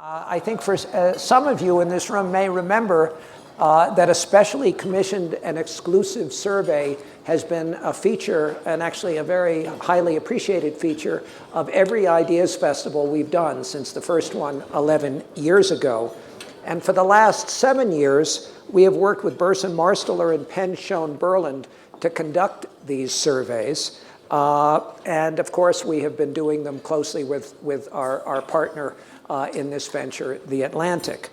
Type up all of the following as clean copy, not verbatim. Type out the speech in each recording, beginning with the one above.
I think for some of you in this room may remember that a specially commissioned and exclusive survey has been a feature, and actually a very highly appreciated feature, of every Ideas Festival we've done since the first one 11 years ago. And for the last 7 years, we have worked with Gerson and Penn to conduct these surveys. And of course, we have been doing them closely with our partner in this venture, The Atlantic.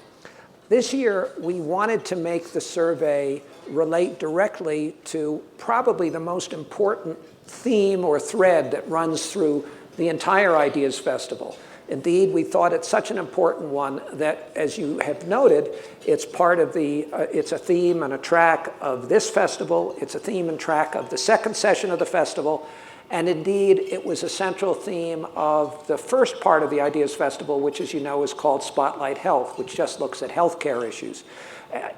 This year, we wanted to make the survey relate directly to probably the most important theme or thread that runs through the entire Ideas Festival. Indeed, we thought it's such an important one that, as you have noted, it's part of it's a theme and a track of this festival. It's a theme and track of the second session of the festival. And indeed, it was a central theme of the first part of the Ideas Festival, which, as you know, is called Spotlight Health, which just looks at healthcare issues.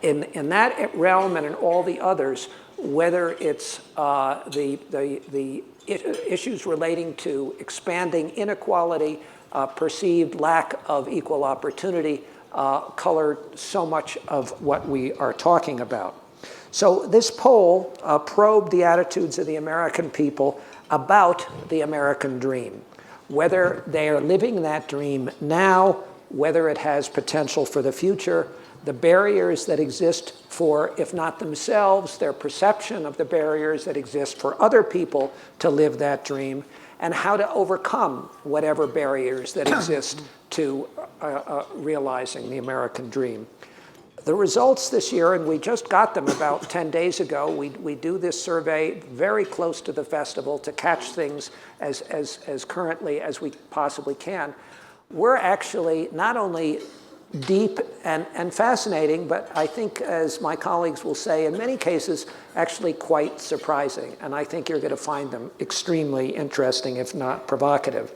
In that realm and in all the others, whether it's the issues relating to expanding inequality, perceived lack of equal opportunity, color so much of what we are talking about. So this poll probed the attitudes of the American people about the American dream, whether they are living that dream now, whether it has potential for the future, the barriers that exist for, if not themselves, their perception of the barriers that exist for other people to live that dream, and how to overcome whatever barriers that exist to realizing the American dream. The results this year, and we just got them about 10 days ago, we do this survey very close to the festival to catch things as currently as we possibly can. We're actually not only deep and fascinating, but I think, as my colleagues will say, in many cases, actually quite surprising. And I think you're going to find them extremely interesting, if not provocative.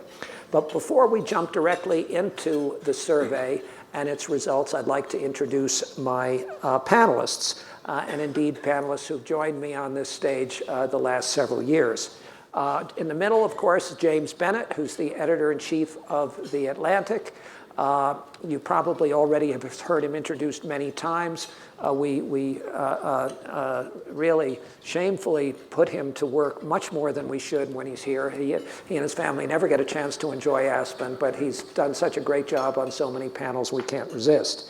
But before we jump directly into the survey and its results, I'd like to introduce my panelists, and indeed panelists who've joined me on this stage the last several years. In the middle, of course, James Bennet, who's the editor-in-chief of The Atlantic. You probably already have heard him introduced many times. We really shamefully put him to work much more than we should when he's here. He and his family never get a chance to enjoy Aspen, but he's done such a great job on so many panels we can't resist.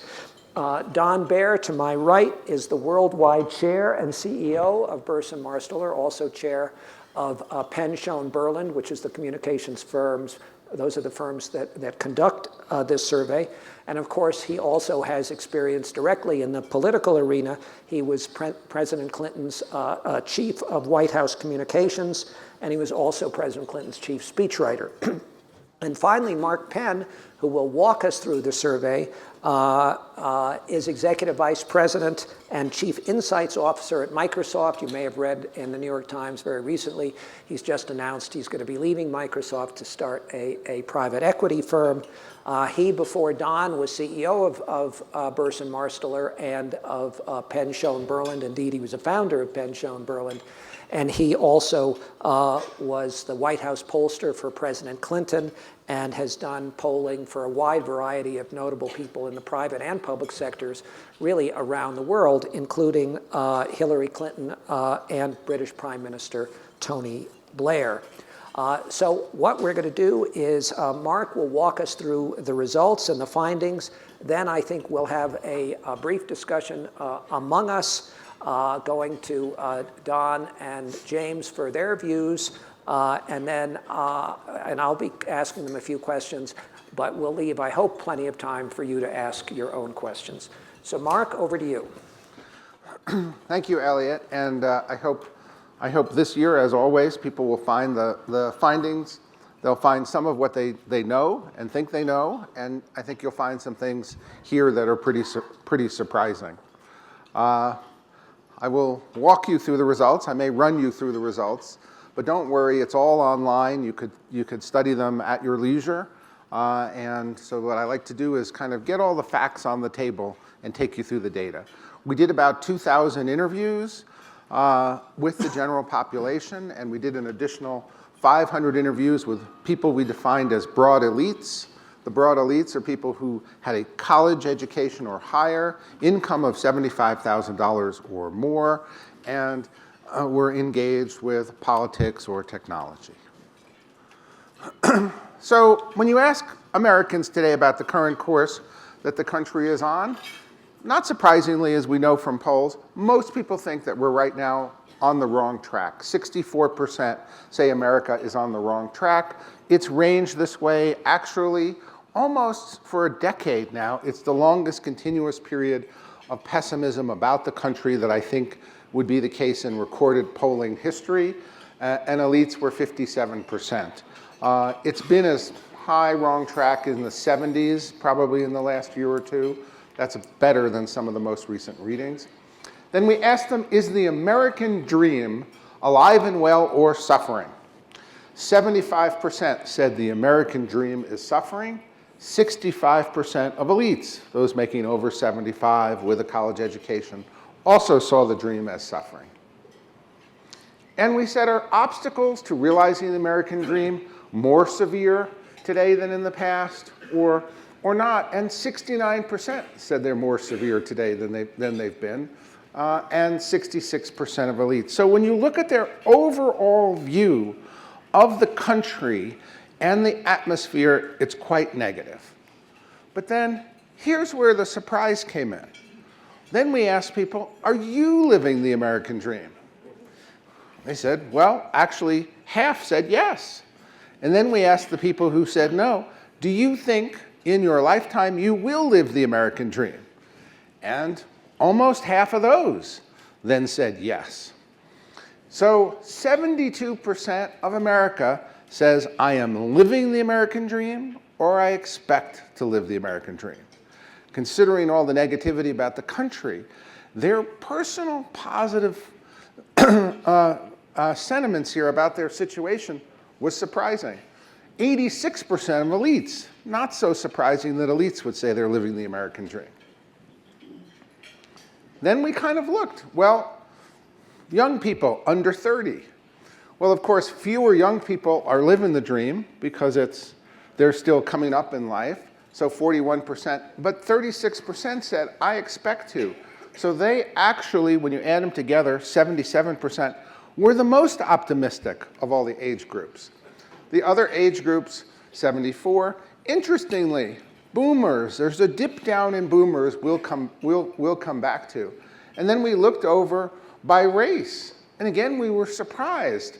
Don Baer, to my right, is the worldwide chair and CEO of Gerson, also chair of Penn, which is the communications firms. Those are the firms that conduct this survey. And of course, he also has experience directly in the political arena. He was President Clinton's chief of White House communications, and he was also President Clinton's chief speechwriter. And finally, Mark Penn, who will walk us through the survey, is Executive Vice President and Chief Insights Officer at Microsoft. You may have read in the New York Times very recently, he's just announced he's going to be leaving Microsoft to start a private equity firm. He, before Don, was CEO of Gerson and of Penn Schoen-Berland. Indeed, he was a founder of Penn Schoen-Berland. And he also was the White House pollster for President Clinton and has done polling for a wide variety of notable people in the private and public sectors, really around the world, including Hillary Clinton and British Prime Minister Tony Blair. So what we're going to do is Mark will walk us through the results and the findings. Then I think we'll have a brief discussion among us, going to Don and James for their views, and I'll be asking them a few questions, but we'll leave, I hope, plenty of time for you to ask your own questions. So Mark, over to you. Thank you, Elliot, and I hope this year, as always, people will find the findings. They'll find some of what they know and think they know, and I think you'll find some things here that are pretty surprising. I will walk you through the results. I may run you through the results, but don't worry, it's all online. You could study them at your leisure. And so what I like to do is kind of get all the facts on the table and take you through the data. We did about 2,000 interviews with the general population, and we did an additional 500 interviews with people we defined as broad elites, The broad elites are people who had a college education or higher, income of $75,000 or more, and were engaged with politics or technology. So when you ask Americans today about the current course that the country is on, not surprisingly, as we know from polls, most people think that we're right now on the wrong track. 64% say America is on the wrong track. It's ranged this way actually almost for a decade now. It's the longest continuous period of pessimism about the country that I think would be the case in recorded polling history, and elites were 57%. It's been as high wrong track in the 70s, probably in the last year or two. That's better than some of the most recent readings. Then we asked them, is the American dream alive and well or suffering? 75% said the American dream is suffering. 65% of elites, those making over 75 with a college education, also saw the dream as suffering. And we said, are obstacles to realizing the American dream more severe today than in the past, or not? And 69% said they're more severe today than they've been, and 66% of elites. So when you look at their overall view of the country and the atmosphere, it's quite negative. But then here's where the surprise came in. Then we asked people, are you living the American dream? They said, well, actually, half said yes. And then we asked the people who said no, do you think in your lifetime you will live the American dream? And almost half of those then said yes. So 72% of America says, I am living the American dream, or I expect to live the American dream. Considering all the negativity about the country, their personal positive sentiments here about their situation was surprising. 86% of elites, not so surprising that elites would say they're living the American dream. Then we kind of looked, well, young people under 30. Well, of course, fewer young people are living the dream because they're still coming up in life, so 41%, but 36% said, I expect to. So they actually, when you add them together, 77%, were the most optimistic of all the age groups. The other age groups, 74. Interestingly, boomers, there's a dip down in boomers we'll come back to. And then we looked over by race. And again, we were surprised.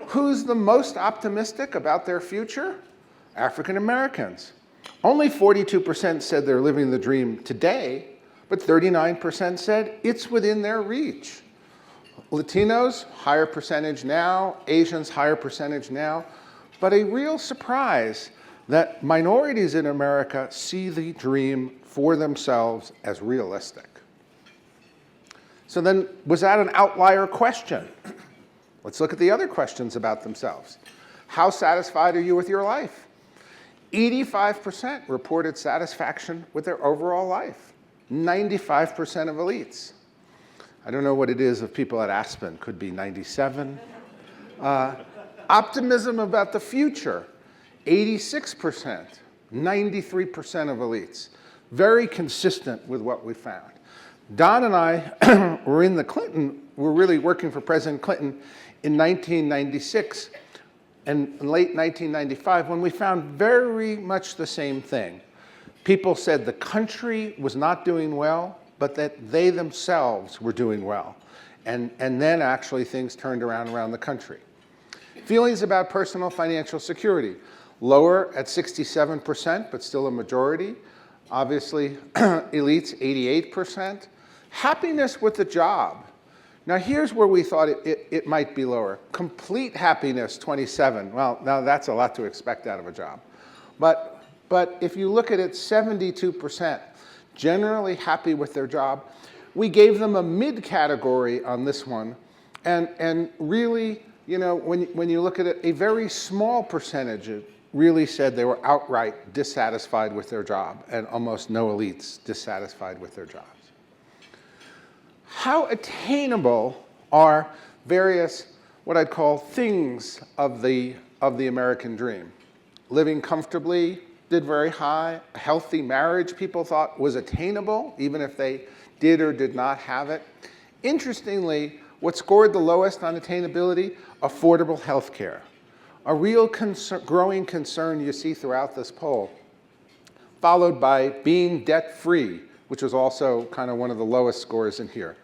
Who's the most optimistic about their future? African Americans. Only 42% said they're living the dream today, but 39% said it's within their reach. Latinos, higher percentage now. Asians, higher percentage now. But a real surprise that minorities in America see the dream for themselves as realistic. So then, was that an outlier question? Let's look at the other questions about themselves. How satisfied are you with your life? 85% reported satisfaction with their overall life. 95% of elites. I don't know what it is of people at Aspen, could be 97. Optimism about the future, 86%, 93% of elites. Very consistent with what we found. Don and I were really working for President Clinton in 1996 and late 1995 when we found very much the same thing. People said the country was not doing well, but that they themselves were doing well. And then actually things turned around the country. Feelings about personal financial security, lower at 67%, but still a majority. Obviously, elites, 88%. Happiness with the job. Now here's where we thought it might be lower. Complete happiness, 27. Well, now that's a lot to expect out of a job. But if you look at it, 72%, generally happy with their job. We gave them a mid-category on this one, and really, you know, when you look at it, a very small percentage really said they were outright dissatisfied with their job, and almost no elites dissatisfied with their jobs. How attainable are various, what I'd call, things of the American dream? Living comfortably, did very high. A healthy marriage, people thought, was attainable, even if they did or did not have it. Interestingly, what scored the lowest on attainability? Affordable health care. A real growing concern you see throughout this poll, followed by being debt-free, which was also kind of one of the lowest scores in here.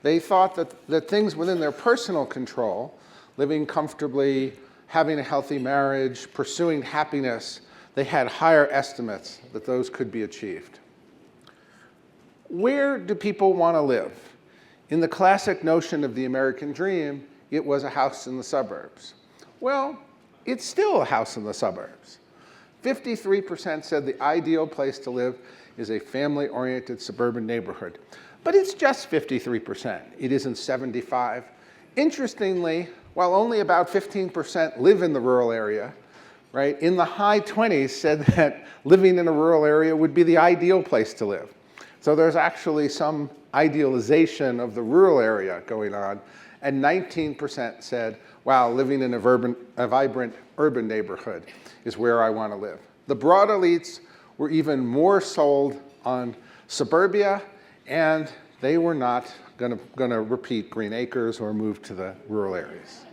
They thought that things within their personal control, living comfortably, having a healthy marriage, pursuing happiness, they had higher estimates that those could be achieved. Where do people want to live? In the classic notion of the American dream, it was a house in the suburbs. Well, it's still a house in the suburbs. 53% said the ideal place to live is a family-oriented suburban neighborhood. But it's just 53%. It isn't 75%. Interestingly, while only about 15% live in the rural area, right, in the high 20s said that living in a rural area would be the ideal place to live. So there's actually some idealization of the rural area going on, and 19% said, wow, living in a vibrant urban neighborhood is where I want to live. The broad elites were even more sold on suburbia, and they were not going to repeat Green Acres or move to the rural areas.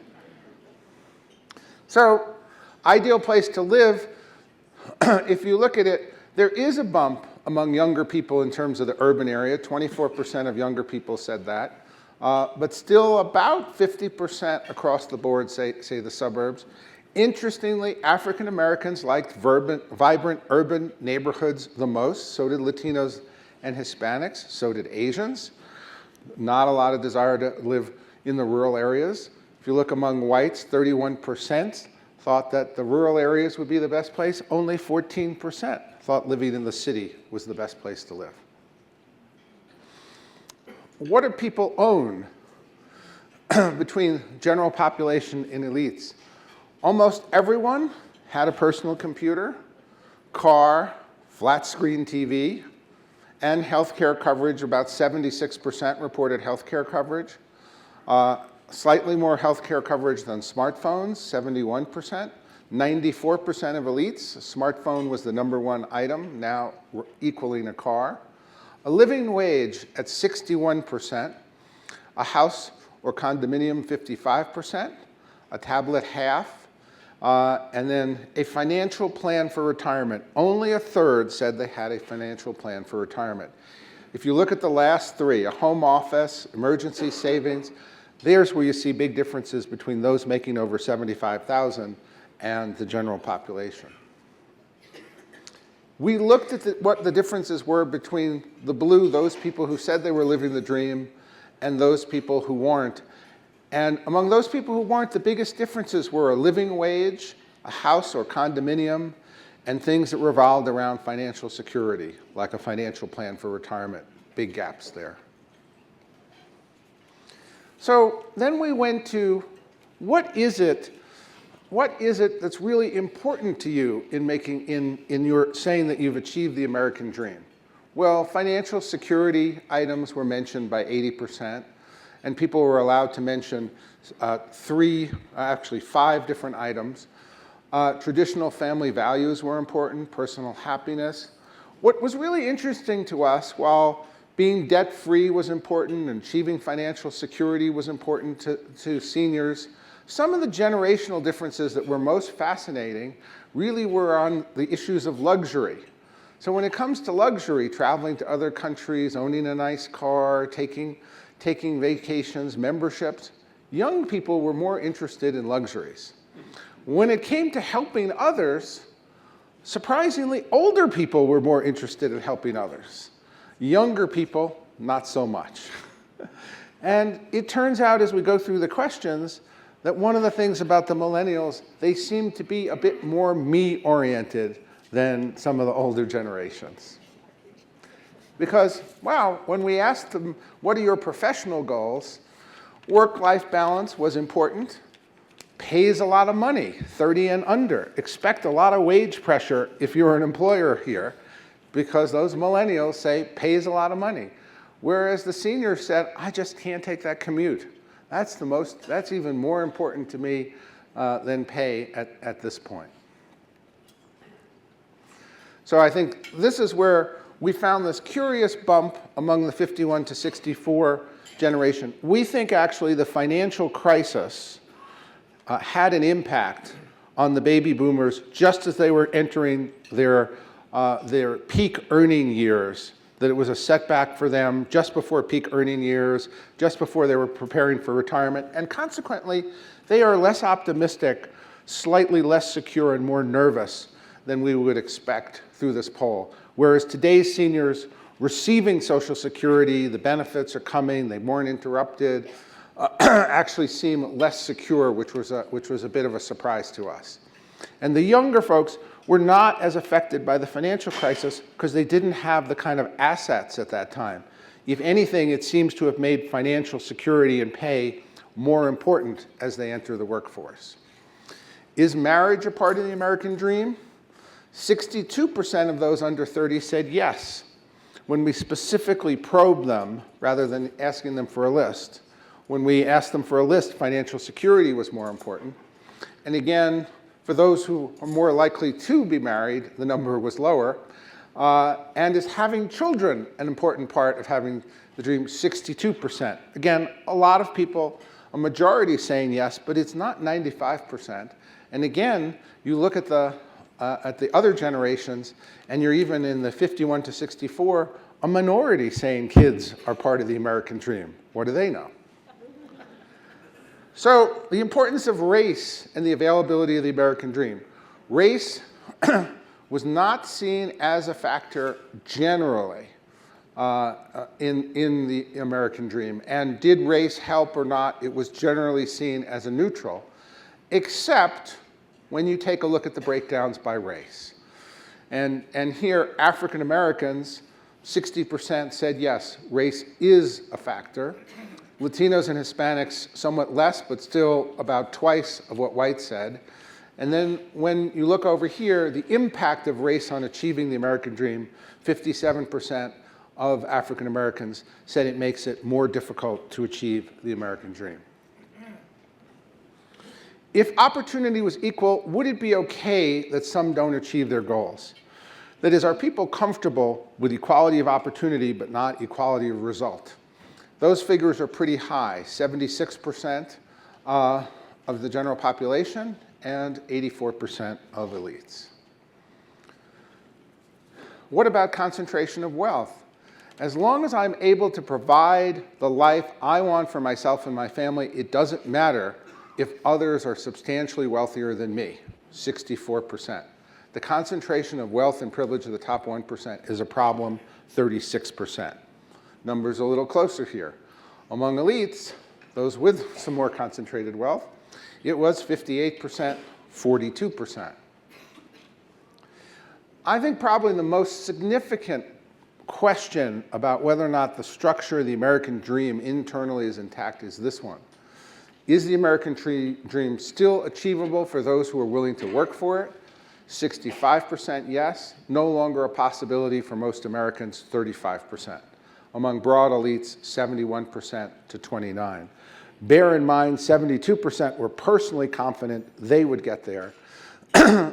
So, ideal place to live, if you look at it, there is a bump among younger people in terms of the urban area. 24% of younger people said that. But still about 50% across the board say the suburbs. Interestingly, African Americans liked vibrant urban neighborhoods the most. So did Latinos and Hispanics. So did Asians. Not a lot of desire to live in the rural areas. If you look among whites, 31% thought that the rural areas would be the best place. Only 14% thought living in the city was the best place to live. What do people own between general population and elites? Almost everyone had a personal computer, car, flat screen TV, and healthcare coverage. About 76% reported healthcare coverage. Slightly more healthcare coverage than smartphones, 71%. 94% of elites, a smartphone was the #1 item, now equaling a car. A living wage at 61%, a house or condominium 55%, a tablet half, and then a financial plan for retirement. Only a third said they had a financial plan for retirement. If you look at the last three, a home office, emergency savings, there's where you see big differences between those making over $75,000 and the general population. We looked at what the differences were between the blue, those people who said they were living the dream, and those people who weren't. And among those people who weren't, the biggest differences were a living wage, a house or condominium, and things that revolved around financial security, like a financial plan for retirement. Big gaps there. So then we went to, what is it that's really important to you in your saying that you've achieved the American dream? Well, financial security items were mentioned by 80%, and people were allowed to mention 5 different items. Traditional family values were important, personal happiness. What was really interesting to us, while being debt-free was important and achieving financial security was important to seniors, some of the generational differences that were most fascinating really were on the issues of luxury. So when it comes to luxury, traveling to other countries, owning a nice car, taking vacations, memberships, young people were more interested in luxuries. When it came to helping others, surprisingly, older people were more interested in helping others. Younger people, not so much. And it turns out as we go through the questions that one of the things about the millennials, they seem to be a bit more me-oriented than some of the older generations. Because, wow, when we asked them, what are your professional goals? Work-life balance was important. Pays a lot of money, 30 and under. Expect a lot of wage pressure if you're an employer here, because those millennials say pays a lot of money. Whereas the seniors said, I just can't take that commute. That's even more important to me than pay at this point. So I think this is where we found this curious bump among the 51 to 64 generation. We think actually the financial crisis had an impact on the baby boomers just as they were entering their peak earning years, that it was a setback for them just before peak earning years, just before they were preparing for retirement, and consequently, they are less optimistic, slightly less secure, and more nervous than we would expect through this poll. Whereas today's seniors receiving Social Security, the benefits are coming, they weren't interrupted, actually seem less secure, which was a bit of a surprise to us. And the younger folks were not as affected by the financial crisis because they didn't have the kind of assets at that time. If anything, it seems to have made financial security and pay more important as they enter the workforce. Is marriage a part of the American dream? 62% of those under 30 said yes. When we specifically probed them, rather than asking them for a list, when we asked them for a list, financial security was more important. And again, for those who are more likely to be married, the number was lower. And is having children an important part of having the dream? 62%. Again, a lot of people, a majority saying yes, but it's not 95%. And again, you look at the other generations, and you're even in the 51 to 64, a minority saying kids are part of the American dream. What do they know? So the importance of race and the availability of the American dream. Race was not seen as a factor generally in the American dream. And did race help or not? It was generally seen as a neutral, except when you take a look at the breakdowns by race. And here, African Americans, 60% said yes, race is a factor. Latinos and Hispanics, somewhat less, but still about twice of what whites said. And then when you look over here, the impact of race on achieving the American dream, 57% of African Americans said it makes it more difficult to achieve the American dream. If opportunity was equal, would it be okay that some don't achieve their goals? That is, are people comfortable with equality of opportunity but not equality of result? Those figures are pretty high, 76% of the general population and 84% of elites. What about concentration of wealth? As long as I'm able to provide the life I want for myself and my family, it doesn't matter if others are substantially wealthier than me, 64%. The concentration of wealth and privilege of the top 1% is a problem, 36%. Numbers a little closer here. Among elites, those with some more concentrated wealth, it was 58%, 42%. I think probably the most significant question about whether or not the structure of the American dream internally is intact is this one. Is the American dream still achievable for those who are willing to work for it? 65% yes, no longer a possibility for most Americans, 35%. Among broad elites, 71% to 29%. Bear in mind, 72% were personally confident they would get there.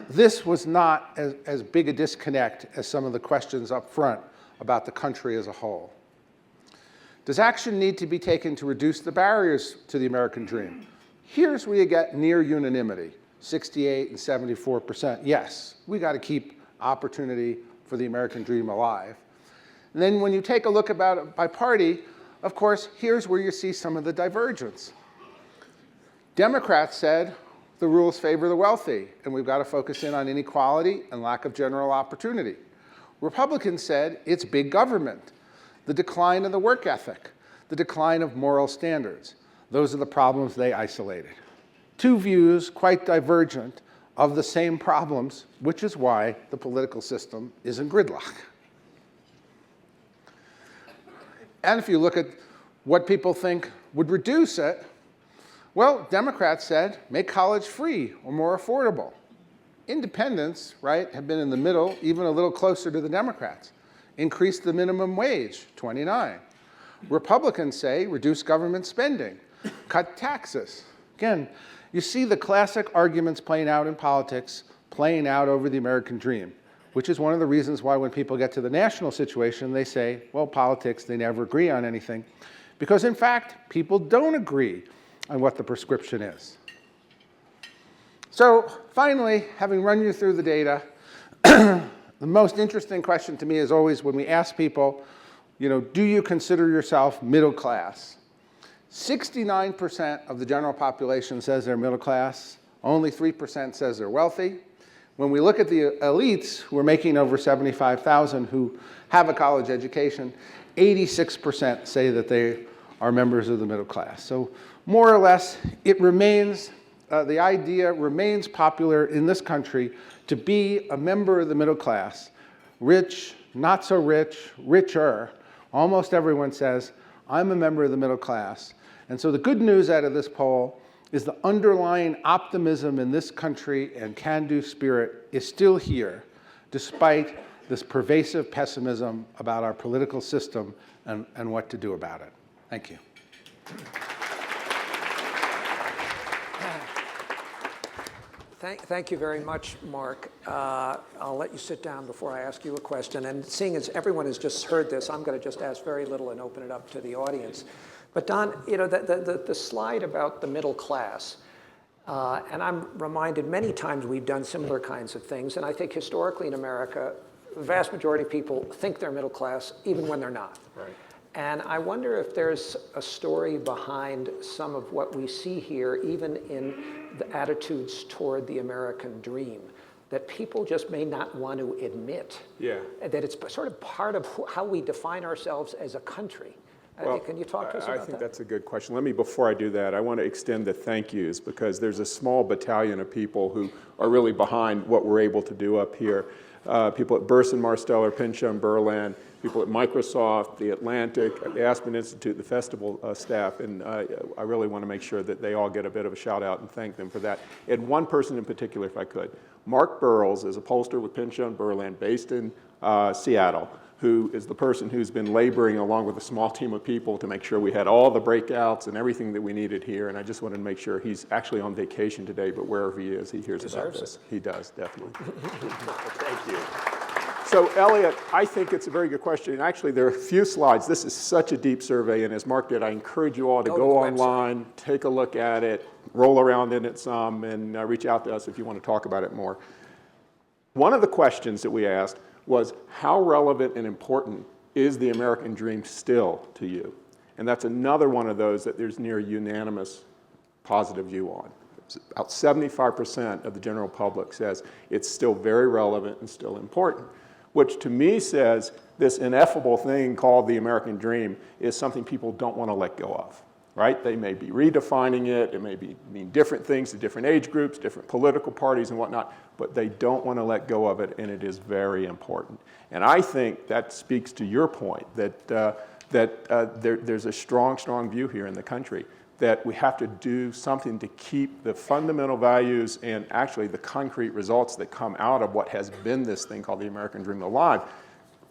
This was not as big a disconnect as some of the questions up front about the country as a whole. Does action need to be taken to reduce the barriers to the American dream? Here's where you get near unanimity, 68 and 74%. Yes, we got to keep opportunity for the American dream alive. And then when you take a look about it by party, of course, here's where you see some of the divergence. Democrats said the rules favor the wealthy, and we've got to focus in on inequality and lack of general opportunity. Republicans said it's big government, the decline of the work ethic, the decline of moral standards. Those are the problems they isolated. Two views, quite divergent, of the same problems, which is why the political system is in gridlock. And if you look at what people think would reduce it, well, Democrats said, make college free or more affordable. Independents, right, have been in the middle, even a little closer to the Democrats. Increase the minimum wage, 29. Republicans say, reduce government spending, cut taxes. Again, you see the classic arguments playing out in politics, playing out over the American dream. which is one of the reasons why when people get to the national situation, they say, well, politics, they never agree on anything. Because in fact, people don't agree on what the prescription is. So finally, having run you through the data, the most interesting question to me is always when we ask people, do you consider yourself middle class? 69% of the general population says they're middle class. Only 3% says they're wealthy. When we look at the elites who are making over $75,000 who have a college education, 86% say that they are members of the middle class. So more or less, it remains, the idea remains popular in this country to be a member of the middle class. Rich, not so rich, richer. Almost everyone says, I'm a member of the middle class. And so the good news out of this poll is the underlying optimism in this country and can-do spirit is still here, despite this pervasive pessimism about our political system and what to do about it. Thank you. Thank you very much, Mark. I'll let you sit down before I ask you a question. And seeing as everyone has just heard this, I'm going to just ask very little and open it up to the audience. But Don, the slide about the middle class, and I'm reminded many times we've done similar kinds of things. And I think historically in America, the vast majority of people think they're middle class even when they're not. Right. And I wonder if there's a story behind some of what we see here, even in the attitudes toward the American dream, that people just may not want to admit. Yeah. That it's sort of part of how we define ourselves as a country. Well, can you talk to us about that? I think that's a good question. Let me, before I do that, I want to extend the thank yous because there's a small battalion of people who are really behind what we're able to do up here. People at Gerson, Marsteller, Penn, Berlin, people at Microsoft, the Atlantic, the Aspen Institute, the festival staff, and I really want to make sure that they all get a bit of a shout out and thank them for that. And one person in particular, if I could. Mark Burles is a pollster with Penn, Berlin, based in Seattle, who is the person who's been laboring along with a small team of people to make sure we had all the breakouts and everything that we needed here. And I just wanted to make sure he's actually on vacation today, but wherever he is, he hears about this. He does, definitely. Thank you. So Elliot, I think it's a very good question. And actually, there are a few slides. This is such a deep survey, and as Mark did, I encourage you all to go online, take a look at it, roll around in it some, and reach out to us if you want to talk about it more. One of the questions that we asked was, how relevant and important is the American dream still to you? And that's another one of those that there's near unanimous positive view on. About 75% of the general public says it's still very relevant and still important, which to me says this ineffable thing called the American dream is something people don't want to let go of, right? They may be redefining it, it may mean different things to different age groups, different political parties and whatnot, but they don't want to let go of it, and it is very important. And I think that speaks to your point that, there's a strong view here in the country that we have to do something to keep the fundamental values and actually the concrete results that come out of what has been this thing called the American dream alive.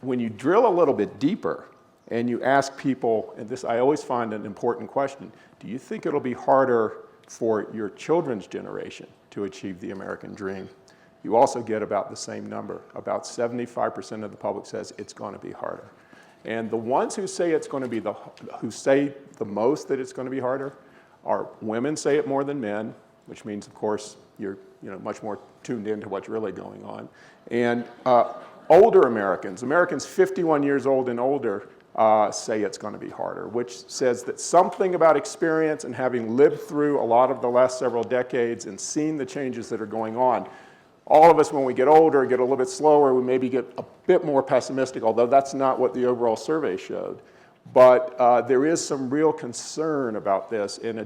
When you drill a little bit deeper and you ask people, and this I always find an important question, do you think it'll be harder for your children's generation to achieve the American dream? You also get about the same number. About 75% of the public says it's going to be harder. And the ones who say it's going to be who say the most that it's going to be harder are women say it more than men, which means, of course, you're much more tuned into what's really going on. And older Americans 51 years old and older, say it's going to be harder, which says that something about experience and having lived through a lot of the last several decades and seen the changes that are going on, all of us, when we get older, get a little bit slower, we maybe get a bit more pessimistic, although that's not what the overall survey showed. But there is some real concern about this and a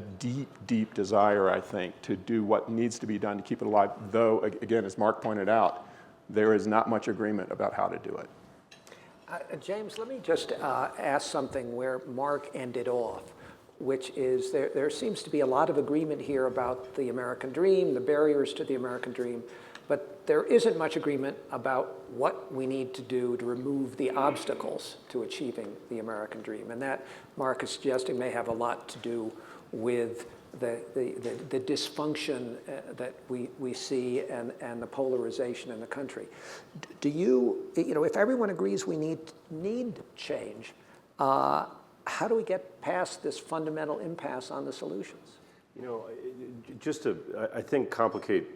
deep desire, I think, to do what needs to be done to keep it alive, though, again, as Mark pointed out, there is not much agreement about how to do it. James, let me just ask something where Mark ended off, which is there seems to be a lot of agreement here about the American dream, the barriers to the American dream, but there isn't much agreement about what we need to do to remove the obstacles to achieving the American dream. And that, Mark is suggesting, may have a lot to do with the dysfunction that we see and the polarization in the country. Do you, if everyone agrees we need change, how do we get past this fundamental impasse on the solutions? Just to, I think, complicate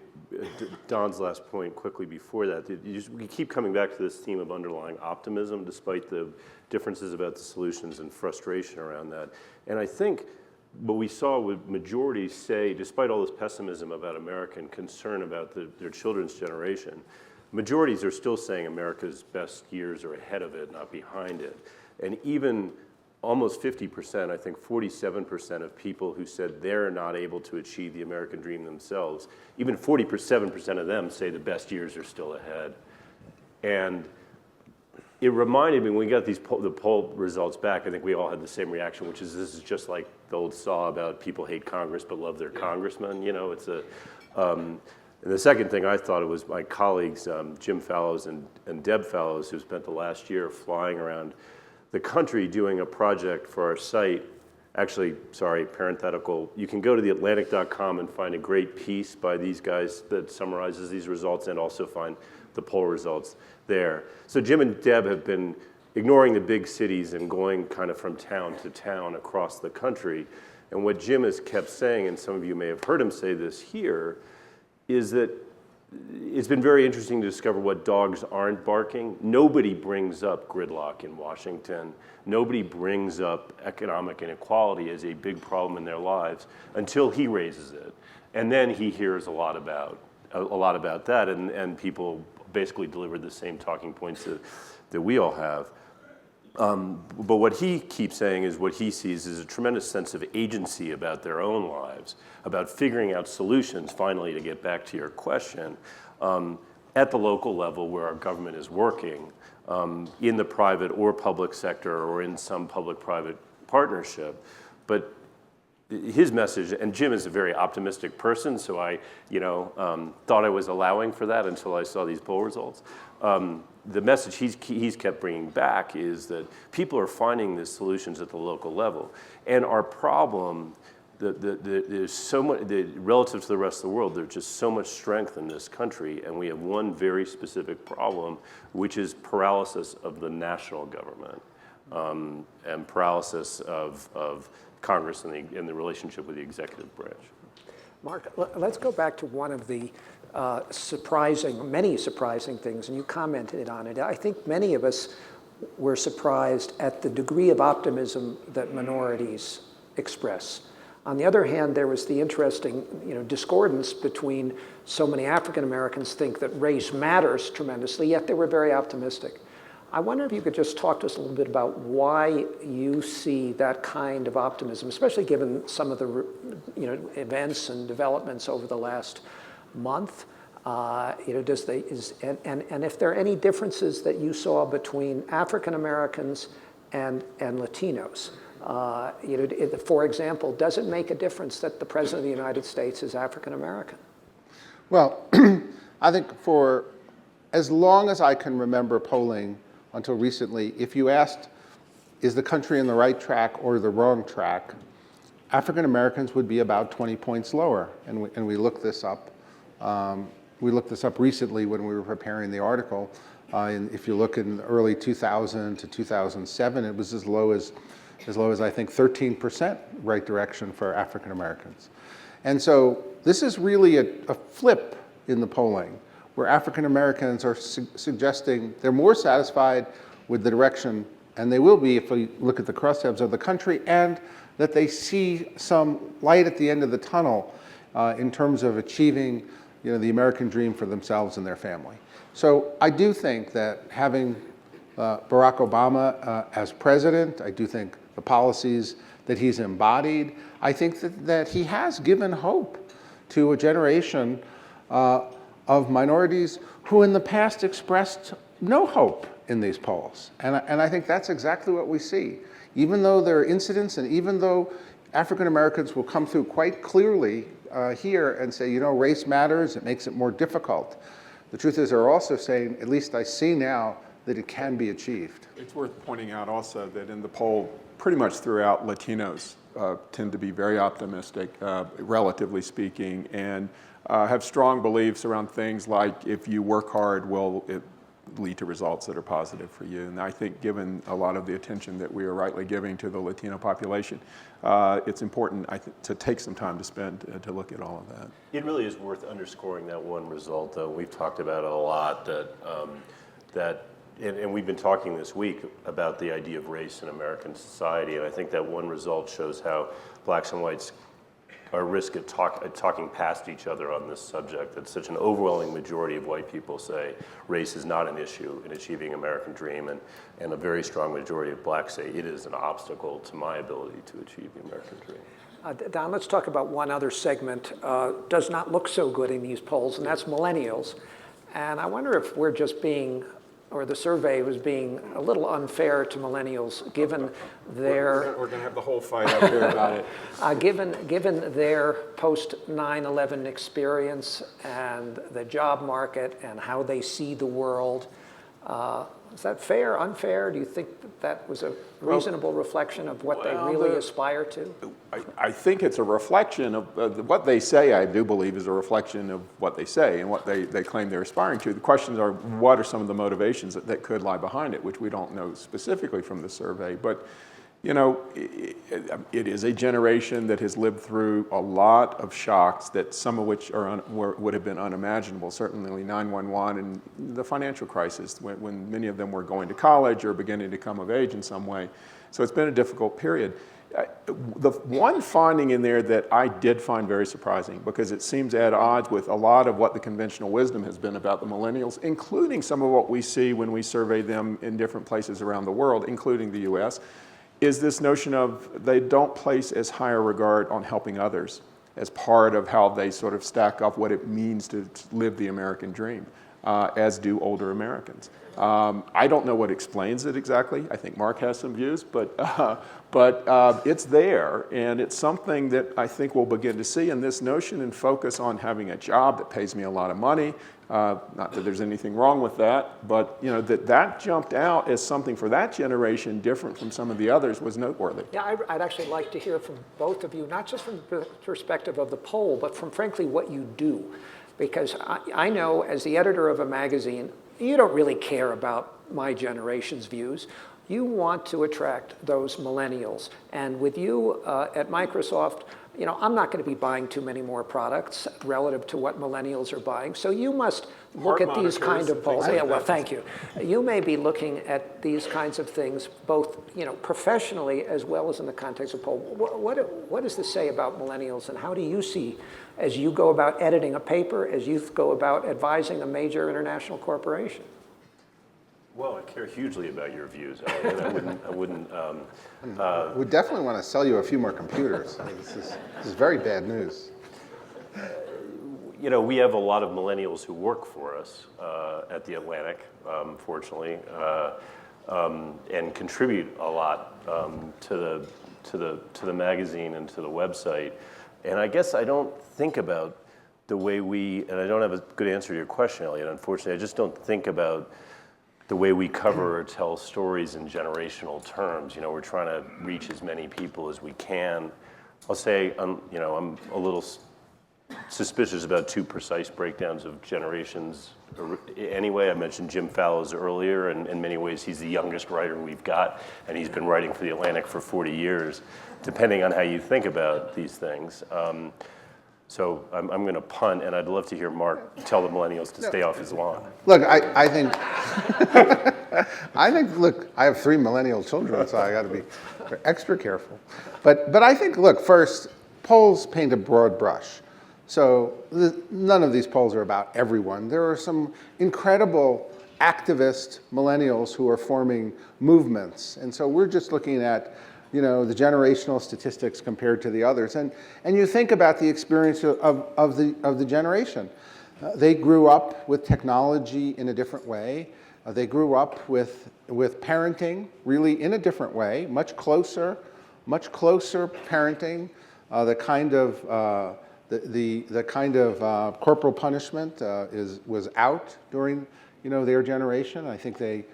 Don's last point quickly before that, we keep coming back to this theme of underlying optimism despite the differences about the solutions and frustration around that. And I think what we saw with majorities say, despite all this pessimism about America and concern about their children's generation, majorities are still saying America's best years are ahead of it, not behind it. And even almost 50%, I think 47% of people who said they're not able to achieve the American dream themselves, even 47% of them say the best years are still ahead. And it reminded me, when we got the poll results back, I think we all had the same reaction, which is this is just like the old saw about people hate Congress but love their congressman. And the second thing I thought, it was my colleagues, Jim Fallows and Deb Fallows, who spent the last year flying around the country doing a project for our site. Actually, sorry, parenthetical, you can go to theatlantic.com and find a great piece by these guys that summarizes these results and also find the poll results there. So Jim and Deb have been ignoring the big cities and going kind of from town to town across the country. And what Jim has kept saying, and some of you may have heard him say this here, is that it's been very interesting to discover what dogs aren't barking. Nobody brings up gridlock in Washington. Nobody brings up economic inequality as a big problem in their lives until he raises it. And then he hears a lot about that, and people basically deliver the same talking points that we all have. But what he keeps saying is what he sees is a tremendous sense of agency about their own lives, about figuring out solutions, finally, to get back to your question, at the local level where our government is working, in the private or public sector or in some public-private partnership. But his message, and Jim is a very optimistic person, so I thought I was allowing for that until I saw these poll results. The message he's kept bringing back is that people are finding these solutions at the local level. And our problem, there's so much, relative to the rest of the world, there's just so much strength in this country, and we have one very specific problem, which is paralysis of the national government, and paralysis of Congress and the relationship with the executive branch. Mark, let's go back to one of the many surprising things, and you commented on it. I think many of us were surprised at the degree of optimism that minorities express. On the other hand, there was the interesting discordance between so many African Americans think that race matters tremendously, yet they were very optimistic. I wonder if you could just talk to us a little bit about why you see that kind of optimism, especially given some of the events and developments over the last month. And if there are any differences that you saw between African Americans and Latinos. For example, does it make a difference that the President of the United States is African American? Well, I think for as long as I can remember polling until recently, if you asked, is the country on the right track or the wrong track, African Americans would be about 20 points lower. And we looked this up. We looked this up recently when we were preparing the article. And if you look in early 2000 to 2007, it was as low as I think 13% right direction for African Americans. And so this is really a flip in the polling, where African Americans are suggesting they're more satisfied with the direction, and they will be if we look at the crosstabs of the country, and that they see some light at the end of the tunnel in terms of achieving the American dream for themselves and their family. So I do think that having Barack Obama as president, I do think the policies that he's embodied, I think that he has given hope to a generation of minorities who in the past expressed no hope in these polls. And I think that's exactly what we see. Even though there are incidents, and even though African Americans will come through quite clearly here and say, race matters, it makes it more difficult. The truth is they're also saying, at least I see now, that it can be achieved. It's worth pointing out also that in the poll, pretty much throughout, Latinos tend to be very optimistic, relatively speaking, and have strong beliefs around things like if you work hard, will it lead to results that are positive for you. And I think given a lot of the attention that we are rightly giving to the Latino population, it's important to take some time to spend to look at all of that. It really is worth underscoring that one result, though. We've talked about it a lot, and we've been talking this week about the idea of race in American society, and I think that one result shows how blacks and whites are at risk at talking past each other on this subject. That such an overwhelming majority of white people say race is not an issue in achieving American dream, and a very strong majority of blacks say it is an obstacle to my ability to achieve the American dream. Don, let's talk about one other segment. Does not look so good in these polls, and that's millennials. And I wonder if we're just being, or the survey was being a little unfair to millennials, given their We're going to have the whole fight up here about it. given their post 9/11 experience and the job market and how they see the world. Is that fair, unfair? Do you think that was a reasonable reflection of what they really aspire to? I think it's a reflection of what they say. I do believe is a reflection of what they say and what they claim they're aspiring to. The questions are, what are some of the motivations that could lie behind it, which we don't know specifically from the survey. But you know, it is a generation that has lived through a lot of shocks, that some of which would have been unimaginable, certainly 9/11 and the financial crisis, when many of them were going to college or beginning to come of age in some way. So it's been a difficult period. The one finding in there that I did find very surprising, because it seems at odds with a lot of what the conventional wisdom has been about the millennials, including some of what we see when we survey them in different places around the world, including the US, is this notion of they don't place as high a regard on helping others as part of how they sort of stack up what it means to live the American dream, as do older Americans. I don't know what explains it exactly. I think Mark has some views, but it's there, and it's something that I think we'll begin to see. And this notion and focus on having a job that pays me a lot of money, not that there's anything wrong with that, but you know, that jumped out as something for that generation different from some of the others was noteworthy. Yeah, I'd actually like to hear from both of you, not just from the perspective of the poll, but from frankly what you do. Because I know as the editor of a magazine, you don't really care about my generation's views. You want to attract those millennials. And with you at Microsoft, you know, I'm not going to be buying too many more products relative to what millennials are buying. So you must look at these kind of polls. Yeah, well, thank you. You may be looking at these kinds of things both, you know, professionally as well as in the context of poll. What does this say about millennials, and how do you see, as you go about editing a paper, as you go about advising a major international corporation? Well, I care hugely about your views, Elliot. I wouldn't. We definitely want to sell you a few more computers. I mean, this is very bad news. You know, we have a lot of millennials who work for us at the Atlantic, fortunately, and contribute a lot to the magazine and to the website. And I guess I don't think about the way and I don't have a good answer to your question, Elliot, unfortunately. I just don't think about the way we cover or tell stories in generational terms. You know, we're trying to reach as many people as we can. I'll say, you know, I'm a little suspicious about too precise breakdowns of generations. Anyway, I mentioned Jim Fallows earlier, and in many ways he's the youngest writer we've got, and he's been writing for the Atlantic for 40 years, depending on how you think about these things. So I'm going to punt, and I'd love to hear Mark tell the millennials to stay off his lawn. Look, I think, look, I have 3 millennial children, so I got to be extra careful. But I think, look, first, polls paint a broad brush. So none of these polls are about everyone. There are some incredible activist millennials who are forming movements. And so we're just looking at, you know, the generational statistics compared to the others. And you think about the experience of the generation. They grew up with technology in a different way. They grew up with parenting really in a different way, much closer parenting, the kind of corporal punishment was out during, you know, their generation. I think there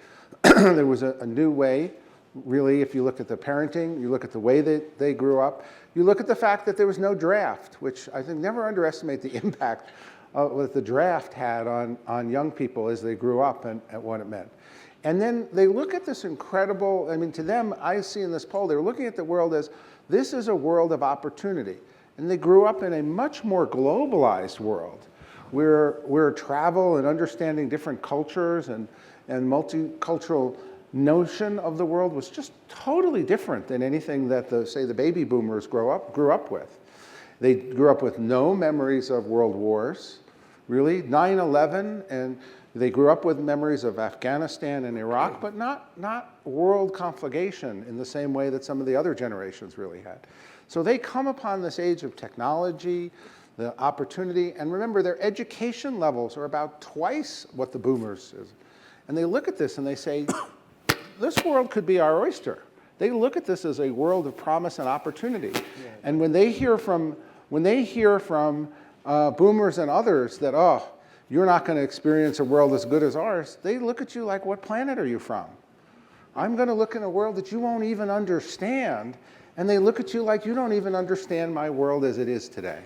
was a new way really, if you look at the parenting, you look at the way that they grew up, you look at the fact that there was no draft, which I think never underestimate the impact of what the draft had on young people as they grew up and what it meant. And then they look at this incredible, I mean, to them, I see in this poll, they're looking at the world as, this is a world of opportunity. And they grew up in a much more globalized world, where travel and understanding different cultures and multicultural notion of the world was just totally different than anything that say the baby boomers grew up with. They grew up with no memories of world wars, really, 9/11, and they grew up with memories of Afghanistan and Iraq, but not world conflagration in the same way that some of the other generations really had. So they come upon this age of technology, the opportunity, and remember, their education levels are about twice what the boomers is. And they look at this and they say, this world could be our oyster. They look at this as a world of promise and opportunity. Yeah. And when they hear from boomers and others that, oh, you're not going to experience a world as good as ours, they look at you like, what planet are you from? I'm going to look in a world that you won't even understand, and they look at you like you don't even understand my world as it is today.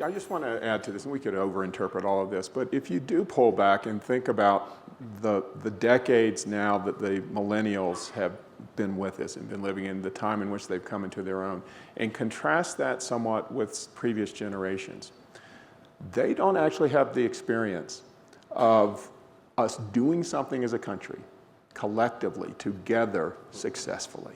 I just want to add to this, and we could overinterpret all of this, but if you do pull back and think about the decades now that the millennials have been with us and been living in, the time in which they've come into their own, and contrast that somewhat with previous generations, they don't actually have the experience of us doing something as a country, collectively, together, successfully.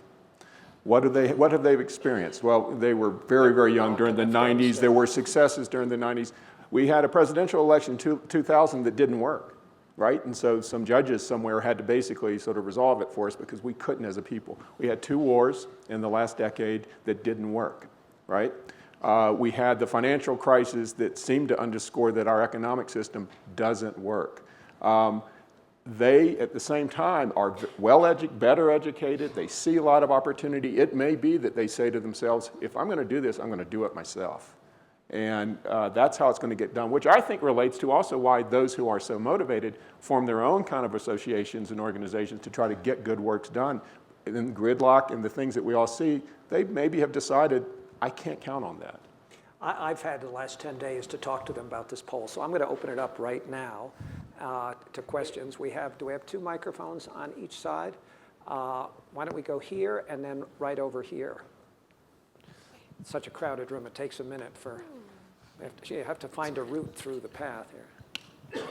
What have they experienced? Well, they were very, very young during the 90s. There were successes during the 90s. We had a presidential election in 2000 that didn't work, right? And so some judges somewhere had to basically sort of resolve it for us because we couldn't as a people. We had 2 wars in the last decade that didn't work, right? We had the financial crisis that seemed to underscore that our economic system doesn't work. They, at the same time, are better educated. They see a lot of opportunity. It may be that they say to themselves, if I'm going to do this, I'm going to do it myself. And that's how it's going to get done, which I think relates to also why those who are so motivated form their own kind of associations and organizations to try to get good works done. And then gridlock and the things that we all see, they maybe have decided, I can't count on that. I've had the last 10 days to talk to them about this poll, so I'm going to open it up right now to questions. Do we have 2 microphones on each side? Why don't we go here and then right over here? It's such a crowded room, it takes a minute for, you have to find a route through the path here.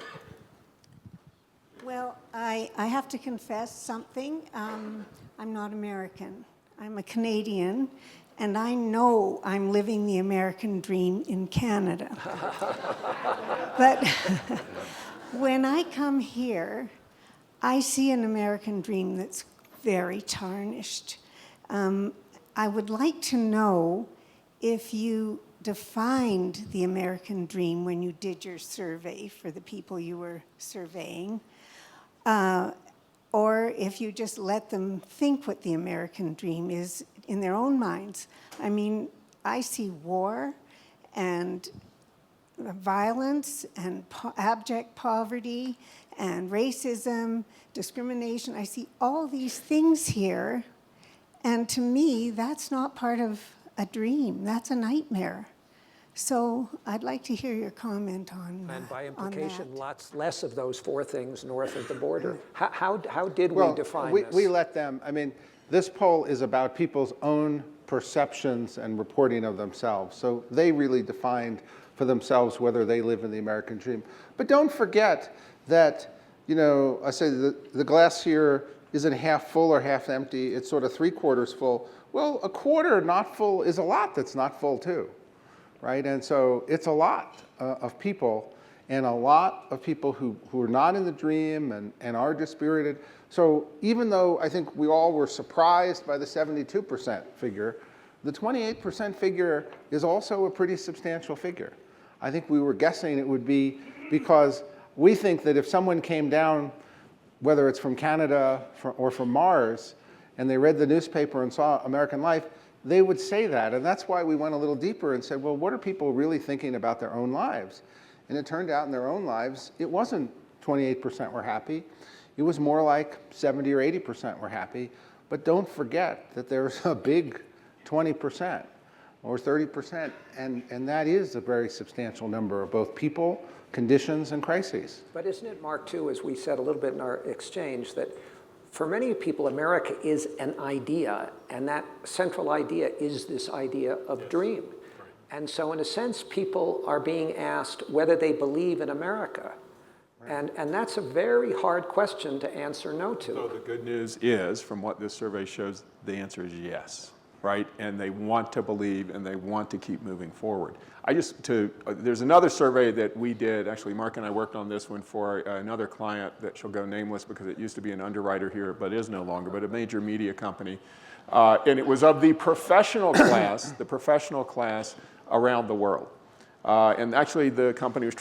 Well, I have to confess something. I'm not American. I'm a Canadian, and I know I'm living the American dream in Canada. But when I come here, I see an American dream that's very tarnished. I would like to know if you defined the American dream when you did your survey for the people you were surveying, or if you just let them think what the American dream is in their own minds. I mean, I see war and violence and abject poverty and racism, discrimination. I see all these things here, and to me, that's not part of a dream. That's a nightmare. So I'd like to hear your comment on that. And by implication, lots less of those 4 things north of the border. How did we define this? We let them, I mean, this poll is about people's own perceptions and reporting of themselves. So they really defined for themselves whether they live in the American dream. But don't forget that, you know, I say the glass here isn't half full or half empty. It's sort of 3/4 full. Well, a quarter not full is a lot that's not full too, right? And so it's a lot of people, and a lot of people who are not in the dream and are dispirited. So even though I think we all were surprised by the 72% figure, the 28% figure is also a pretty substantial figure. I think we were guessing it would be, because we think that if someone came down, whether it's from Canada or from Mars, and they read the newspaper and saw American life, they would say that. And that's why we went a little deeper and said, well, what are people really thinking about their own lives? And it turned out in their own lives, it wasn't 28% were happy. it was more like 70 or 80% were happy. But don't forget that there's a big 20% or 30%, and that is a very substantial number of both people, conditions, and crises. But isn't it, Mark, too, as we said a little bit in our exchange, that for many people, America is an idea, and that central idea is this idea of dream. And so in a sense, people are being asked whether they believe in America. Right. And that's a very hard question to answer no to. So the good news is, from what this survey shows, the answer is yes, right? And they want to believe and they want to keep moving forward. There's another survey that we did, actually Mark and I worked on this one for another client that shall go nameless because it used to be an underwriter here, but is no longer, but a major media company. And it was of the professional class, around the world. And actually the company was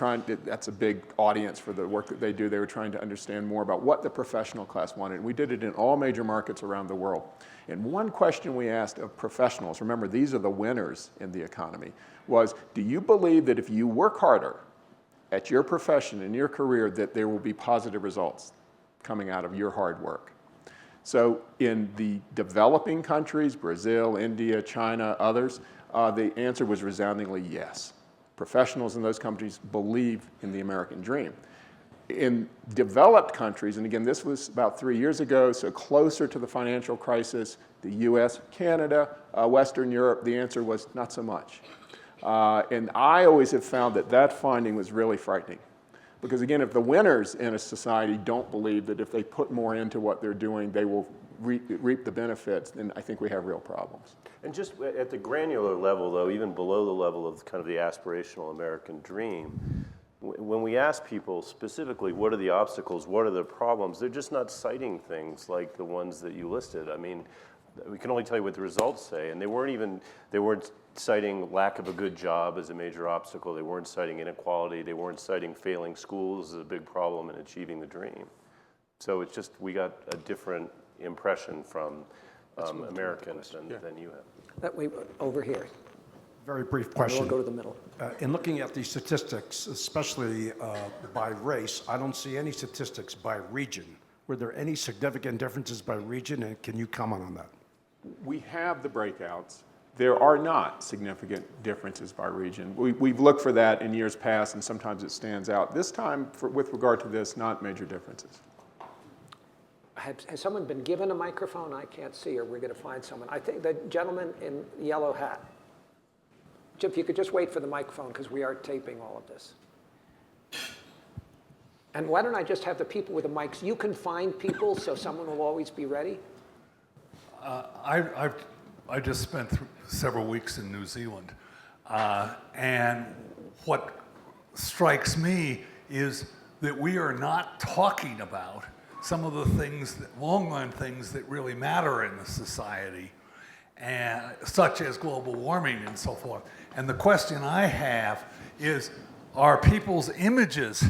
that's a big audience for the work that they do. They were trying to understand more about what the professional class wanted. And we did it in all major markets around the world. And one question we asked of professionals, remember these are the winners in the economy, was do you believe that if you work harder at your profession, in your career, that there will be positive results coming out of your hard work? So in the developing countries, Brazil, India, China, others, the answer was resoundingly yes. Professionals in those countries believe in the American dream. In developed countries, and again, this was about 3 years ago, so closer to the financial crisis, the US, Canada, Western Europe, the answer was not so much. And I always have found that finding was really frightening. Because again, if the winners in a society don't believe that if they put more into what they're doing, they will reap the benefits, then I think we have real problems. And just at the granular level, though, even below the level of kind of the aspirational American dream, when we ask people specifically, what are the obstacles, what are the problems, they're just not citing things like the ones that you listed. I mean, we can only tell you what the results say, and they weren't citing lack of a good job as a major obstacle. They weren't citing inequality. They weren't citing failing schools as a big problem in achieving the dream. So it's just, we got a different impression from Americans than you have. That way, over here. Very brief question. We'll go to the middle. In looking at these statistics, especially by race, I don't see any statistics by region. Were there any significant differences by region, and can you comment on that? We have the breakouts. There are not significant differences by region. We've looked for that in years past, and sometimes it stands out. This time, with regard to this, not major differences. Has someone been given a microphone? I can't see, or we're going to find someone. I think the gentleman in the yellow hat. If you could just wait for the microphone, because we are taping all of this. And why don't I just have the people with the mics? You can find people, so someone will always be ready. I just spent several weeks in New Zealand, and what strikes me is that we are not talking about some of the things, long-run things that really matter in the society, and such as global warming and so forth. And the question I have is, are people's images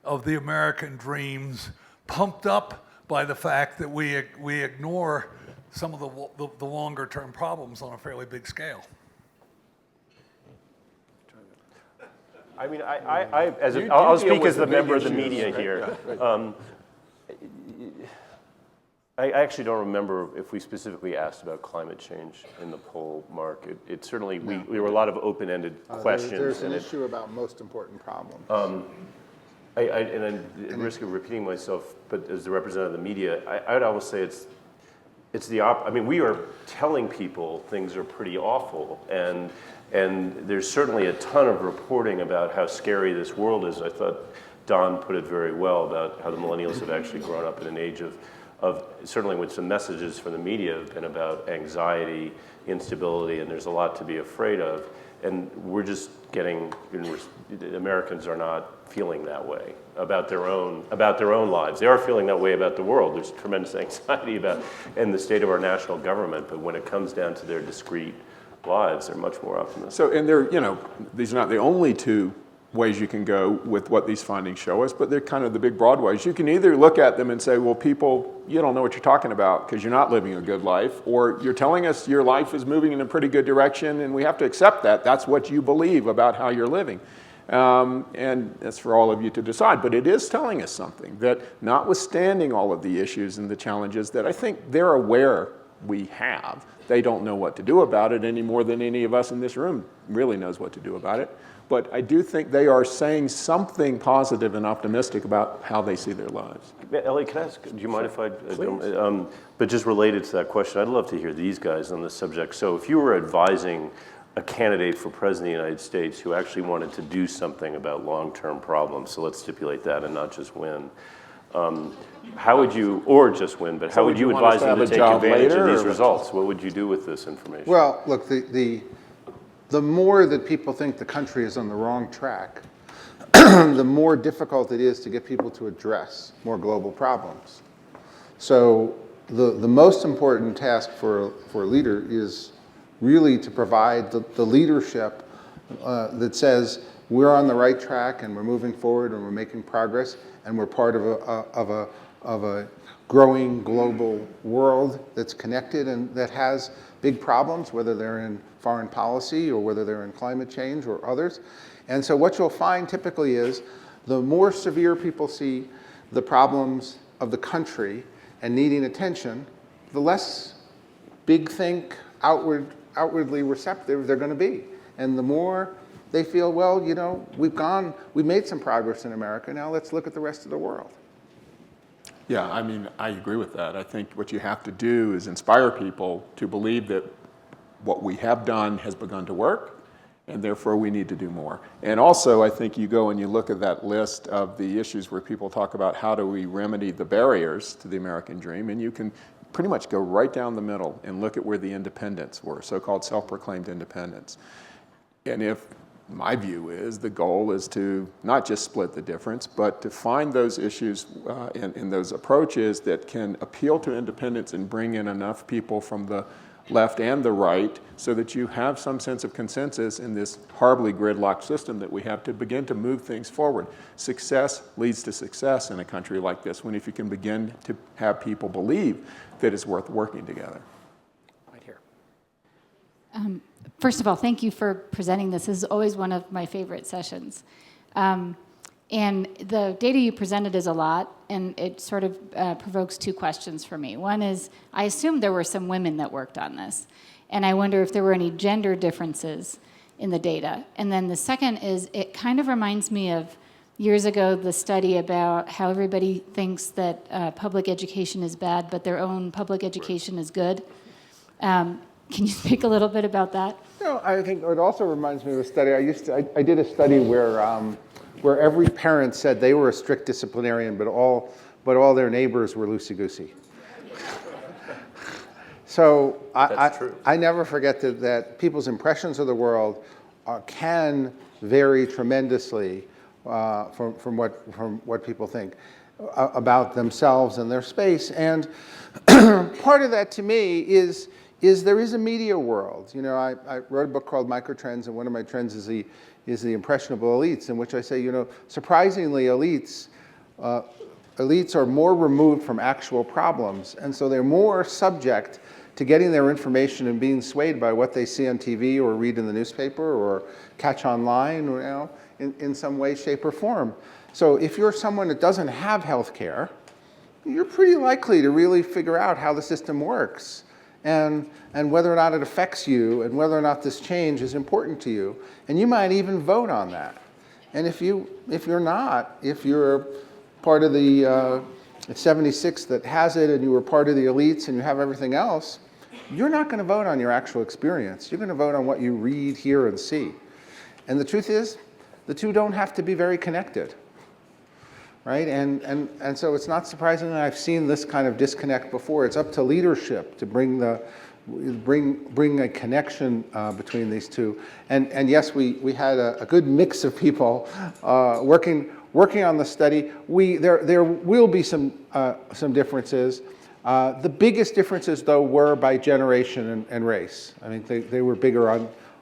of the American dreams pumped up by the fact that we ignore some of the longer-term problems on a fairly big scale? I mean, I'll speak as the member of the media here. I actually don't remember if we specifically asked about climate change in the poll, Mark. It certainly, there were a lot of open-ended questions. There's an issue about most important problems. And at risk of repeating myself, but as the representative of the media, I'd almost say it's the I mean, we are telling people things are pretty awful, and there's certainly a ton of reporting about how scary this world is. I thought Don put it very well about how the millennials have actually grown up in an age of certainly with some messages from the media have been about anxiety, instability, and there's a lot to be afraid of. And we're just Americans are not feeling that way about their own lives. They are feeling that way about the world. There's tremendous anxiety in the state of our national government, but when it comes down to their discrete lives, they're much more optimistic. So, and these are not the only two ways you can go with what these findings show us, but they're kind of the big broad ways. You can either look at them and say, well, people, you don't know what you're talking about because you're not living a good life, or you're telling us your life is moving in a pretty good direction and we have to accept that. That's what you believe about how you're living. And that's for all of you to decide. But it is telling us something, that notwithstanding all of the issues and the challenges that I think they're aware we have, they don't know what to do about it any more than any of us in this room really knows what to do about it. But I do think they are saying something positive and optimistic about how they see their lives. Elliot, can I ask, do you mind if I, but just related to that question, I'd love to hear these guys on this subject. So if you were advising a candidate for president of the United States who actually wanted to do something about long-term problems, so let's stipulate that and not just win, how would you, or just win, but how would you advise them to take advantage of these results? What would you do with this information? Well, look, the more that people think the country is on the wrong track, the more difficult it is to get people to address more global problems. So the most important task for a leader is really to provide the leadership that says we're on the right track and we're moving forward and we're making progress and we're part of a growing global world that's connected and that has big problems, whether they're in foreign policy or whether they're in climate change or others. And so what you'll find typically is the more severe people see the problems of the country and needing attention, the less big think, outwardly receptive they're going to be. And the more they feel, well, you know, we've made some progress in America, now let's look at the rest of the world. Yeah, I mean, I agree with that. I think what you have to do is inspire people to believe that what we have done has begun to work, and therefore we need to do more. And also, I think you go and you look at that list of the issues where people talk about how do we remedy the barriers to the American dream, and you can pretty much go right down the middle and look at where the independents were, so-called self-proclaimed independents. And if my view is the goal is to not just split the difference, but to find those issues and those approaches that can appeal to independents and bring in enough people from the left and the right so that you have some sense of consensus in this horribly gridlocked system that we have to begin to move things forward. Success leads to success in a country like this when if you can begin to have people believe that it's worth working together. Right here. First of all, thank you for presenting this. This is always one of my favorite sessions. And the data you presented is a lot, and it sort of provokes two questions for me. One is, I assume there were some women that worked on this, and I wonder if there were any gender differences in the data. And then the second is, it kind of reminds me of years ago, the study about how everybody thinks that public education is bad, but their own public education is good. Can you speak a little bit about that? No, I think it also reminds me of a study. I did a study where every parent said they were a strict disciplinarian, but all their neighbors were loosey-goosey. So I never forget that people's impressions of the world can vary tremendously from what people think about themselves and their space. And part of that to me is there is a media world. You know, I wrote a book called Microtrends, and one of my trends is the impressionable elites, in which I say, you know, surprisingly, elites are more removed from actual problems, and so they're more subject to getting their information and being swayed by what they see on TV or read in the newspaper or catch online, or, you know, in some way, shape, or form. So if you're someone that doesn't have health care, you're pretty likely to really figure out how the system works. And whether or not it affects you, and whether or not this change is important to you, and you might even vote on that. And if you're part of the 76 that has it, and you were part of the elites, and you have everything else, you're not going to vote on your actual experience. You're going to vote on what you read, hear, and see. And the truth is, the two don't have to be very connected. Right? And so it's not surprising that I've seen this kind of disconnect before. It's up to leadership to bring a connection between these two. And yes, we had a good mix of people working on the study. There will be some differences. The biggest differences, though, were by generation and race. I mean, they were bigger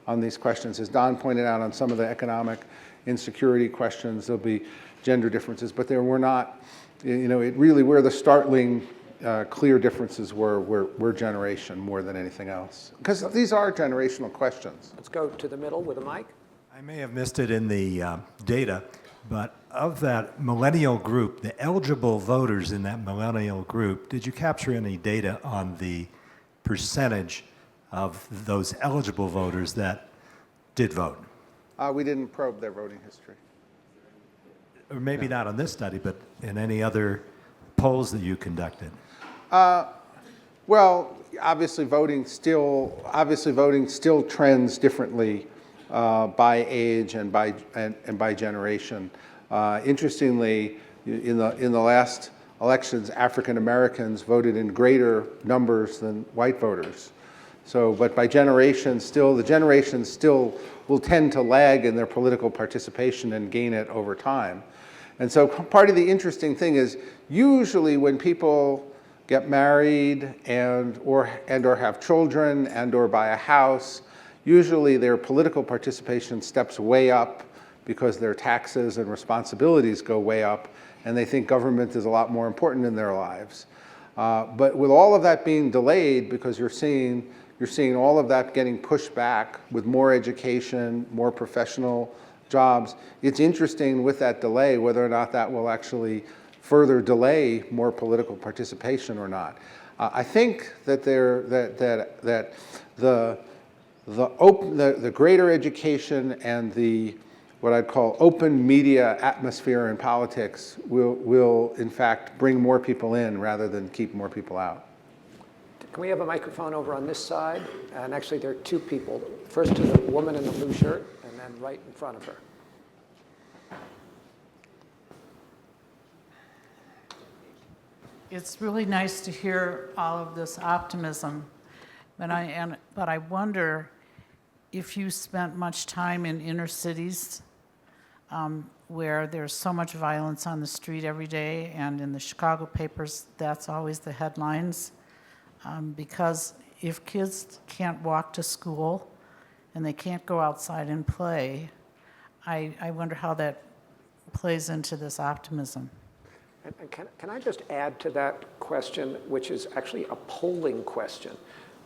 on these questions. As Don pointed out, on some of the economic insecurity questions, there'll be gender differences, but there were not, you know, it really, where the startling clear differences were generation more than anything else. Because these are generational questions. Let's go to the middle with a mic. I may have missed it in the data, but of that millennial group, the eligible voters in that millennial group, did you capture any data on the percentage of those eligible voters that did vote? We didn't probe their voting history. Or maybe not on this study, but in any other polls that you conducted? Well, obviously voting still trends differently by age and by generation. Interestingly, in the last elections, African Americans voted in greater numbers than white voters. So, but by generation, the generations still will tend to lag in their political participation and gain it over time. And so part of the interesting thing is usually when people get married or have children or buy a house, usually their political participation steps way up because their taxes and responsibilities go way up and they think government is a lot more important in their lives. But with all of that being delayed, because you're seeing all of that getting pushed back with more education, more professional jobs, it's interesting with that delay whether or not that will actually further delay more political participation or not. I think that the greater education and the what I'd call open media atmosphere in politics will in fact bring more people in rather than keep more people out. Can we have a microphone over on this side? And actually, there are two people. First to the woman in the blue shirt, and then right in front of her. It's really nice to hear all of this optimism, but I wonder if you spent much time in inner cities where there's so much violence on the street every day, and in the Chicago papers, that's always the headlines. Because if kids can't walk to school and they can't go outside and play, I wonder how that plays into this optimism. And can I just add to that question, which is actually a polling question,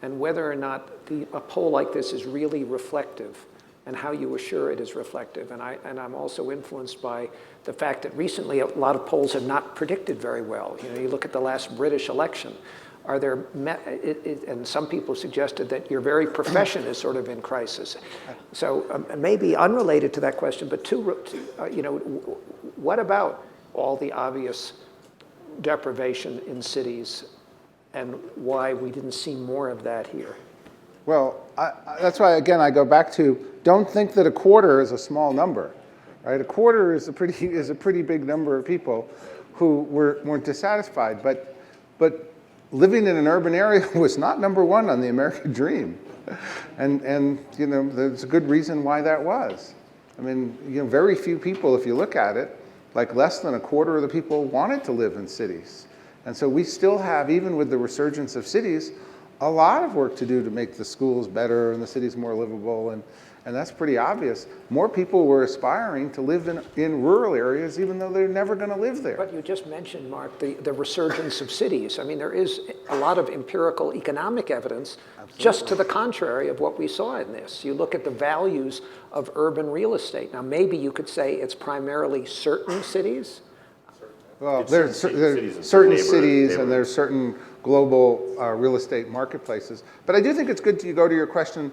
and whether or not a poll like this is really reflective and how you assure it is reflective. And I'm also influenced by the fact that recently a lot of polls have not predicted very well. You know, you look at the last British election. Are there, and some people suggested that your very profession is sort of in crisis. So maybe unrelated to that question, but what about all the obvious deprivation in cities and why we didn't see more of that here? Well, that's why, again, I go back to, don't think that a quarter is a small number, right? A quarter is a pretty big number of people who weren't dissatisfied, but living in an urban area was not number one on the American dream. And you know, there's a good reason why that was. I mean, you know, very few people, if you look at it, like less than a quarter of the people wanted to live in cities. And so we still have, even with the resurgence of cities, a lot of work to do to make the schools better and the cities more livable, and that's pretty obvious. More people were aspiring to live in rural areas even though they're never going to live there. But you just mentioned, Mark, the resurgence of cities. I mean, there is a lot of empirical economic evidence just to the contrary of what we saw in this. You look at the values of urban real estate. Now, maybe you could say it's primarily certain cities. Well, there's certain cities and there's certain global real estate marketplaces. But I do think it's good to go to your question.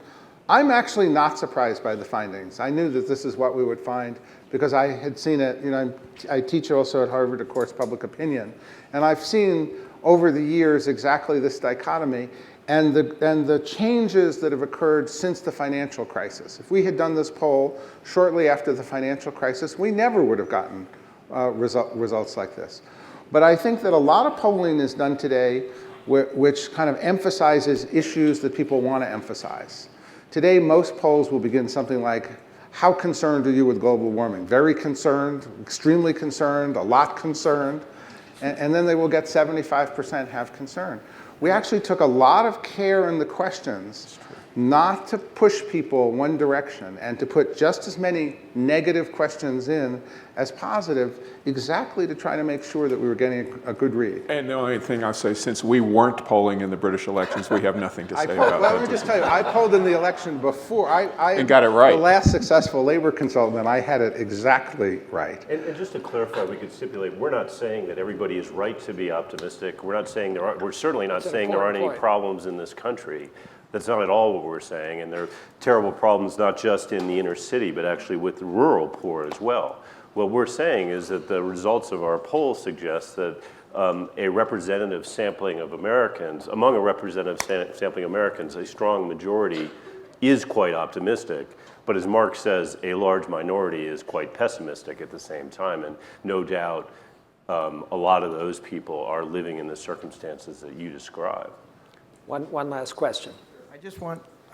I'm actually not surprised by the findings. I knew that this is what we would find because I had seen it. You know, I teach also at Harvard a course, Public Opinion, and I've seen over the years exactly this dichotomy and the changes that have occurred since the financial crisis. If we had done this poll shortly after the financial crisis, we never would have gotten results like this. But I think that a lot of polling is done today which kind of emphasizes issues that people want to emphasize. Today, most polls will begin something like, how concerned are you with global warming? Very concerned, extremely concerned, a lot concerned, and then they will get 75% have concern. We actually took a lot of care in the questions not to push people one direction and to put just as many negative questions in as positive, exactly to try to make sure that we were getting a good read. And the only thing I'll say, since we weren't polling in the British elections, we have nothing to say about that. Let me just tell you, I polled in the election before. And got it right. The last successful labor consultant, and I had it exactly right. And just to clarify, we could stipulate, we're not saying that everybody is right to be optimistic. We're not saying we're certainly not saying there aren't any problems in this country. That's not at all what we're saying. And there are terrible problems not just in the inner city, but actually with the rural poor as well. What we're saying is that the results of our poll suggest that a representative sampling of Americans, among a representative sampling of Americans, a strong majority is quite optimistic. But as Mark says, a large minority is quite pessimistic at the same time. And no doubt, a lot of those people are living in the circumstances that you describe. One last question.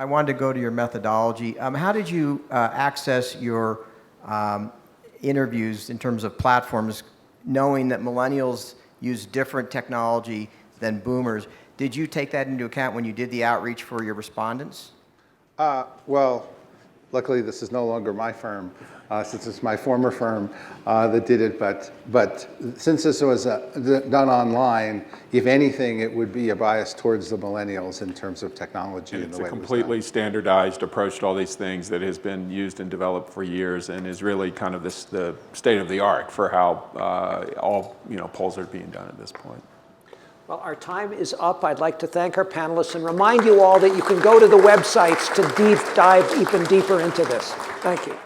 I wanted to go to your methodology. How did you access your interviews in terms of platforms, knowing that millennials use different technology than boomers? Did you take that into account when you did the outreach for your respondents? Well, luckily this is no longer my firm, since it's my former firm that did it. But since this was done online, if anything, it would be a bias towards the millennials in terms of technology and the way it was done. It's a completely standardized approach to all these things that has been used and developed for years, and is really kind of the state of the art for how all polls are being done at this point. Well, our time is up. I'd like to thank our panelists and remind you all that you can go to the websites to dive even deeper into this. Thank you.